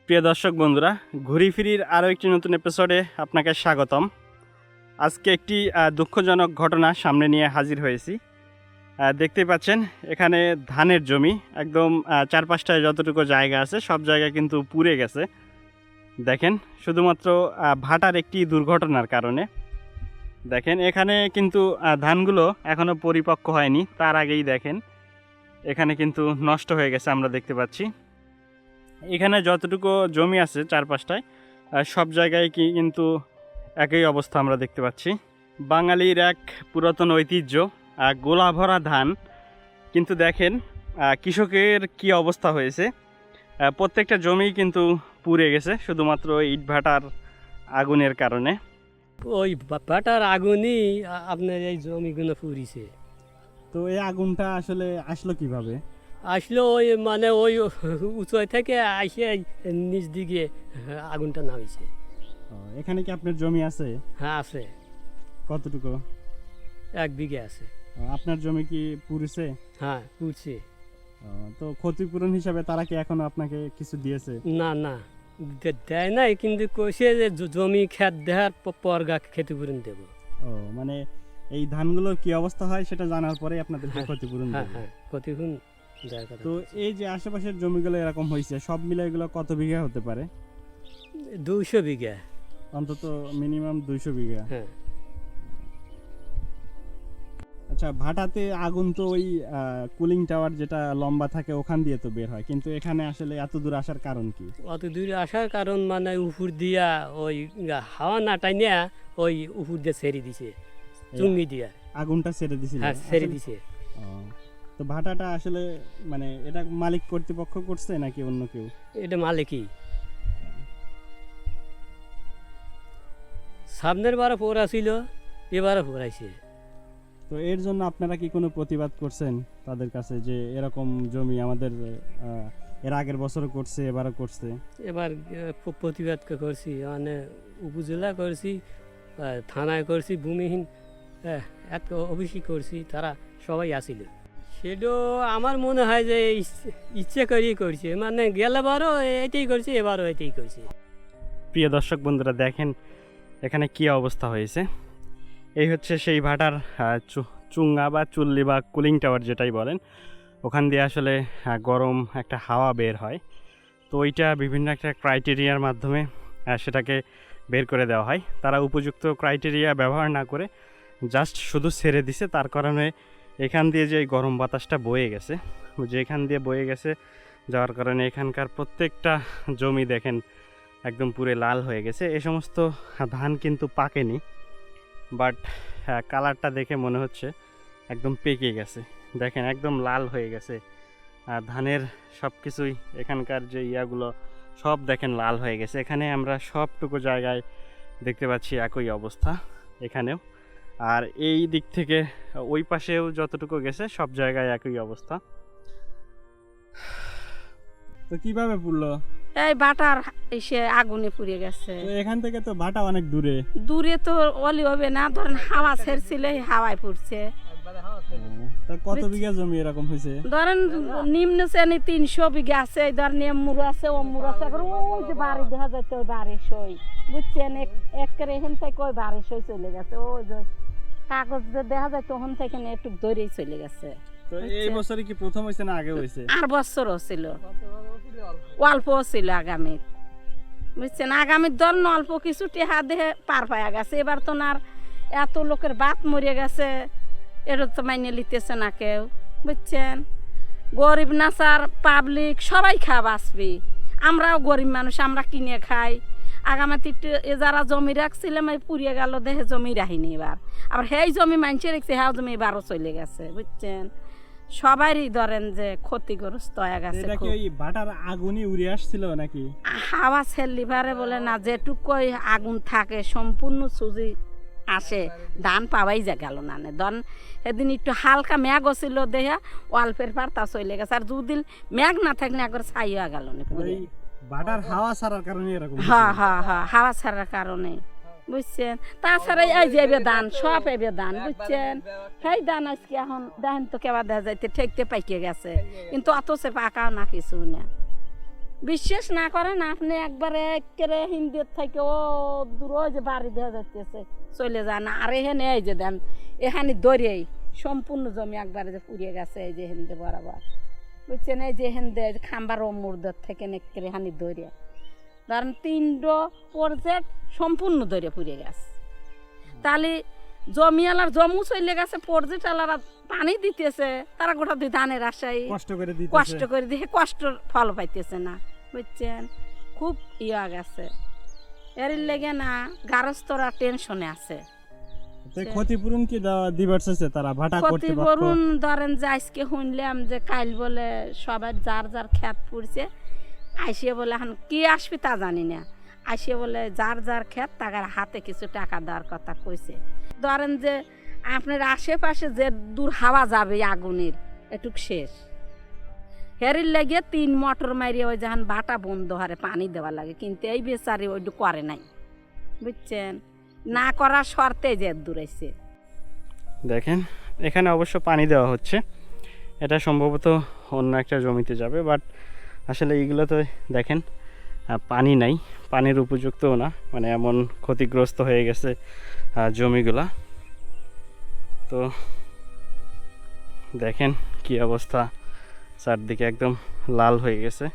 প্রিয় দর্শক বন্ধুরা, ঘুরি ফিরির আরও একটি নতুন এপিসোডে আপনাকে স্বাগতম। আজকে একটি দুঃখজনক ঘটনা সামনে নিয়ে হাজির হয়েছি। দেখতেই পাচ্ছেন এখানে ধানের জমি একদম চারপাশটায় যতটুকু জায়গা আছে সব জায়গা কিন্তু পুড়ে গেছে। দেখেন, শুধুমাত্র ভাটার একটি দুর্ঘটনার কারণে। দেখেন এখানে কিন্তু ধানগুলো এখনও পরিপক্ক হয়নি, তার আগেই দেখেন এখানে কিন্তু নষ্ট হয়ে গেছে। আমরা দেখতে পাচ্ছি এখানে যতটুকু জমি আছে চারপাশটায় সব জায়গায় কিন্তু একই অবস্থা আমরা দেখতে পাচ্ছি। বাঙালির এক পুরাতন ঐতিহ্য গোলা ভরা ধান, কিন্তু দেখেন কৃষকের কি অবস্থা হয়েছে। প্রত্যেকটা জমি কিন্তু পুড়ে গেছে শুধুমাত্র ইটভাটার আগুনের কারণে। ওই ভাটার আগুনই আপনার এই জমিগুলো পুড়িছে। তো এই আগুনটা আসলে আসলো কিভাবে? আসলে ওই মানে ওই উঁচু থেকে আসে নিচ দিকে আগুনটা নামিছে। এখানে কি আপনার জমি আছে? হ্যাঁ আছে, কতটুকু? 1 বিঘে আছে। আপনার জমি কি পুড়েছে? হ্যাঁ পুড়ছে। তো ক্ষতিপূরণ হিসাবে তারা কি এখনো আপনাকে কিছু দিয়েছে? না না দেয় নাই, কিন্তু কইছে যে জমি খেত দেওয়ার পর ক্ষতিপূরণ দেব। ও মানে এই ধানগুলোর কি অবস্থা হয় সেটা জানার পরে আপনাদেরকে ক্ষতিপূরণ হ্যাঁ দেবে। হ্যাঁ ক্ষতিপূরণ দেওয়ার কথা। তো এই যে আশেপাশের জমিগুলো এরকম হয়েছে, সব মিলে এগুলো কত বিঘা হতে পারে? 200 বিঘা অন্তত মিনিমাম 200 বিঘা। হ্যাঁ। আচ্ছা, ভাটাতে আগুন তো ওই কুলিং টাওয়ার যেটা লম্বা থাকে ওখান দিয়ে তো বের হয়, কিন্তু এখানে আসলে এত দূর আসার কারণ কি? অত দূরে আসার কারণ মানে উপর দিয়া ওই হাওয়া না টাইনা ওই উপর দিয়ে ছেড়ে দিছে, চুঙ্গি দিয়া আগুনটা ছেড়ে দিছিল? হ্যাঁ ছেড়ে দিছে। তো ভাটাটা আসলে মানে এটা মালিক কর্তৃপক্ষ করছে নাকি অন্য কেউ? এটা মালিকই। সামনের বারে পোড়া ছিল, এবারে পোড়াইছে। তো এর জন্য আপনারা কি কোনো প্রতিবাদ করছেন তাদের কাছে যে এরকম জমি আমাদের এর আগের বছরও করছে, এবারও করছে? এবার প্রতিবাদ করছি, মানে উপজেলা করছি, থানায় করছি, ভূমিহীন এত অফিসই করছি, তারা সবাই আসিল। সেটা আমার মনে হয় যে ইচ্ছে করেই করছে, মানে গেলেবারও এটাই করছে, এবারও এটাই করছে। প্রিয় দর্শক বন্ধুরা, দেখেন এখানে কি অবস্থা হয়েছে। এই হচ্ছে সেই ভাটার চুঙ্গা বা চুল্লি বা কুলিং টাওয়ার যেটাই বলেন, ওখান দিয়ে আসলে গরম একটা হাওয়া বের হয়। তো ওইটা বিভিন্ন একটা ক্রাইটেরিয়ার মাধ্যমে সেটাকে বের করে দেওয়া হয়। তারা উপযুক্ত ক্রাইটেরিয়া ব্যবহার না করে জাস্ট শুধু ছেড়ে দিছে, তার কারণে এখান দিয়ে যে গরম বাতাসটা বয়ে গেছে, যে এখান দিয়ে বয়ে গেছে যাওয়ার কারণে এখানকার প্রত্যেকটা জমি দেখেন একদম পুরো লাল হয়ে গেছে। এই সমস্ত ধান কিন্তু পাকেনি, বাট কালারটা দেখে মনে হচ্ছে একদম পেকে গেছে। দেখেন একদম লাল হয়ে গেছে আর ধানের সব কিছুই, এখানকার যে ইয়াগুলো সব দেখেন লাল হয়ে গেছে। এখানে আমরা সবটুকু জায়গায় দেখতে পাচ্ছি একই অবস্থা এখানেও, আর এই দিক থেকে ওই পাশেও যতটুকু গেছে সব জায়গায় একই অবস্থা। তো কিভাবে পুড়লো? এই বাটার এসে আগুনে পুড়ে গেছে। এখান থেকে তো ভাটা অনেক দূরে। দূরে তো অলি হবে না, ধরেন হাওয়া ছেড়ছিল, হাওয়ায় পুড়ছে। তা কত বিঘা জমি এরকম হয়েছে? ধরেন নিম্ন শ্রেণী 300 বিঘা আছে, ধরেন এমুর আছে, অমুর আছে, ওই যে বাড়ি দেখা যাচ্ছে ওই বাড়ির সই, বুঝছেন? একেবারে এখান থেকে ওই বাড়ির সই চলে গেছে, ওই যে কাগজ যে দেখা যায় তখন থেকে একটু দৌড়েই চলে গেছে। তো এই বছরে কি প্রথম হয়েছে না আগে হয়েছে? আর বছরও ছিল, অল্পও ছিল আগামী, বুঝছেন? আগামীর দল অল্প কিছু টেহা দেহে পার পায়া গেছে। এবার তো আর এত লোকের বাত মরে গেছে, এটা তো মাইনে লিতেছে না কেউ, বুঝছেন? গরিব নাচার পাবলিক সবাই খা বাঁচবি, আমরাও গরিব মানুষ, আমরা কিনে খাই। আগামী যারা জমি রাখছিলাম এই পুড়িয়ে গেল, দেহে জমি রাখিনি। এবার আবার সেই জমি মানছে রেখছে, হ্যাঁ জমি এবারও চলে গেছে, বুঝছেন? সবারই ধরেন যে ক্ষতিগ্রস্ত হয়ে গেছে। এটা কি ওই ভাটার আগুনই উড়ে আসছিল নাকি? হাওয়া ছেলিভারে বলে না, যেটুকুই আগুন থাকে সম্পূর্ণ সুজি আসে, ধান পাওয়াই যা গেল না। ধন সেদিন একটু হালকা মেঘ ছিল, দেহা অল্পের পার তা চলে গেছে। আর দুদিন মেঘ না থাকলে একবার ছাই হয়ে গেল না। ভাটার হাওয়া ছাড়ার কারণে এরকম? হ্যাঁ হ্যাঁ হ্যাঁ, হাওয়া ছাড়ার কারণে, বুঝছেন? তাছাড়া এই যে এবে ধান, সব এবে ধান, বুঝছেন? সেই ধান আজকে এখন দেখেন তো কেবা দেখা যাইতে ঠেকতে পাইকে গেছে, কিন্তু অত সে পাকাও না কিছু না। বিশ্বাস না করেন আপনি একবারে একেবারে হিন্দির থেকে ও দূর ওই যে বাড়ি দেওয়া যাচ্ছে চলে যান। আর এখানে এই যে দেন এখানে দরিয়াই সম্পূর্ণ জমি একবারে যে পুড়িয়ে গেছে এই যে হিন্দে বরাবর বুঝছেন। এই যে হিন্দে খাম্বার ও মুর্দার থেকে একেবারে এখানে দরিয়া ধরেন 3টো প্রজেক্ট সম্পূর্ণ দরিয়া পুড়িয়ে গেছে। তাহলে জমিওয়ালার জমু চলে গেছে, প্রজেক্ট আলারা পানি দিতেছে, তারা গোটা দুই ধানের আশায় কষ্ট করে দিয়ে কষ্টর ফল পাইতেছে না বুঝছেন। খুব ইয়া গেছে এর লেগে না গারস্থরা টেনশনে আছে। ক্ষতিপূরণ কি দিবার চাইছে তারা ভাটা করতে? ক্ষতিপূরণ ধরেন যে আজকে শুনলাম যে কাল বলে সবাই যার যার ক্ষেত পুড়ছে, আইসিয়ে বলে এখন কি আসবে তা জানি না, আইসিয়ে বলে যার যার ক্ষেত তার হাতে কিছু টাকা দেওয়ার কথা কইছে। ধরেন যে আপনার আশেপাশে যে দূর হাওয়া যাবে আগুনের এটুক শেষ হেরির লেগে 3 মোটর মারিয়ে ওই যখন বাটা বন্ধ হারে পানি দেওয়া লাগে, কিন্তু এই বেচারি ওইটু করে নাই বুঝছেন। না করার শর্তে যে দূরাইছে। দেখেন এখানে অবশ্য পানি দেওয়া হচ্ছে, এটা সম্ভবত অন্য একটা জমিতে যাবে, বাট আসলে এইগুলো তো দেখেন পানি নাই, পানির উপযুক্তও না, মানে এমন ক্ষতিগ্রস্ত হয়ে গেছে জমিগুলা। তো দেখেন কি অবস্থা, চারদিকে একদম লাল হয়ে গেছে।